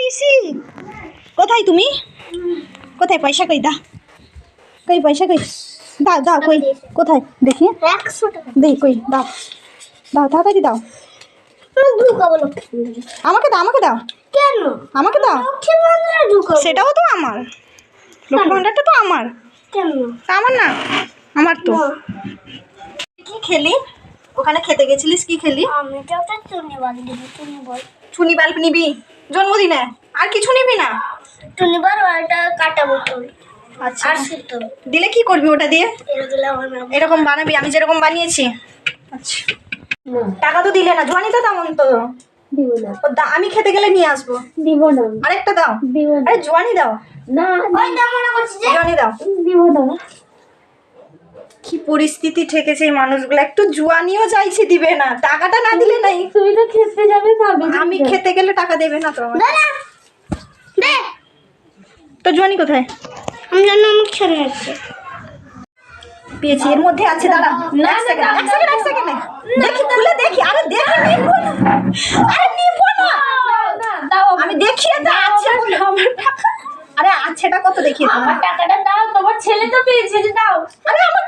নিছি। কোথায় তুমি? কোথায় পয়সা কই দা? কই পয়সা কই? দাও দাও কই? কোথায় দেখি? 100 টাকা। দেই কই দাও। দাও তাড়াতাড়ি দাও। আমাকে দাও আমাকে দাও। কেন? আমাকে দাও। লক্ষ্মী ভান্ডারে ঢুকাবো। সেটাও তো আমার। লক্ষ্মী ভান্ডারটা তো আমার। কেন? আমার না, আমার তো। কি খেলি? ওখানে খেতে গেছিলিস, কি খেলি? আমি তো একটা চুনি বাল দিব, চুনি বল। চুনি বাল্ব নিবি জন্মদিনে? আর কিছু নিবি না? চুনি বাল আর একটা কাটা বোতল। আচ্ছা আর সুতো। দিলে কি করবি ওটা দিয়ে? এগুলো আমার নাম। এরকম বানাবি আমি যেরকম বানিয়েছি? আচ্ছা টাকা তো দিলে না, জোয়ানি তো তেমন তো দিব না। আমি খেতে গেলে নিয়ে আসবো। দিব না। আরেকটা দাও। দিব না। আরে জোয়ানি দাও। না, ওই দাম মনে করছি যে জোয়ানি দাও। দিব না। কি পরিস্থিতি ঠেকেছে এই মানুষগুলো, একটু জোয়ানিও চাইছে দিবে না, টাকাটা না দিলে নাই। তুই তো খেতে যাবে পাবে। আমি খেতে গেলে টাকা দেবে না তো আমার। না না। দে। তো জোয়ানি কোথায়? আমি জানি আমার ছেড়ে আছে। পেয়েছি, এর মধ্যে আছে, দাঁড়া। এক সেকেন্ড দেখি, খুলে দেখি। আরে দেখি, নিবো না। আরে নিবো না। দাও আমি দেখিয়ে তো আছে বলে আমার টাকা। আরে আছেটা কত দেখিয়ে তোমার? আমার টাকাটা দাও, তোমার ছেলে তো পেয়েছে, যে দাও। আরে আমার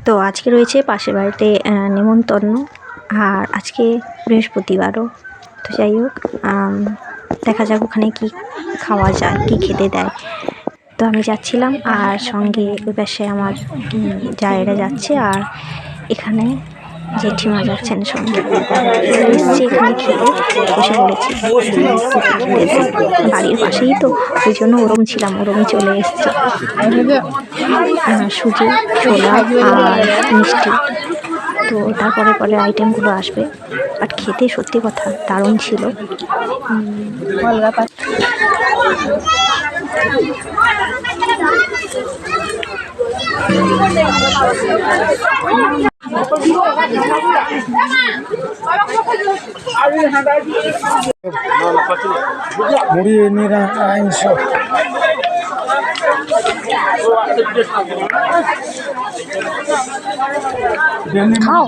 তো আজকে রয়েছে পাশের বাড়িতে নেমন্তন্ন, আর আজকে বৃহস্পতিবারও। তো যাই হোক, দেখা যাক ওখানে কি খাওয়া যায়, কি খেতে দেয়। তো আমি যাচ্ছিলাম, আর সঙ্গে ওই পাশে আমার জায়েরা যাচ্ছে, আর এখানে জেঠিমা যাচ্ছেন সঙ্গে। এসছি এখানে খেতে, বসে পড়েছি। বাড়ির পাশেই তো, ওই জন্য ওরম ছিলাম, ওরমই চলে এসছি। সুজি, ছোলা আর মিষ্টি, তো তারপরে পরে আইটেমগুলো আসবে। বাট খেতে সত্যি কথা দারুণ ছিল। মুড়ি নিরামিষ খাও।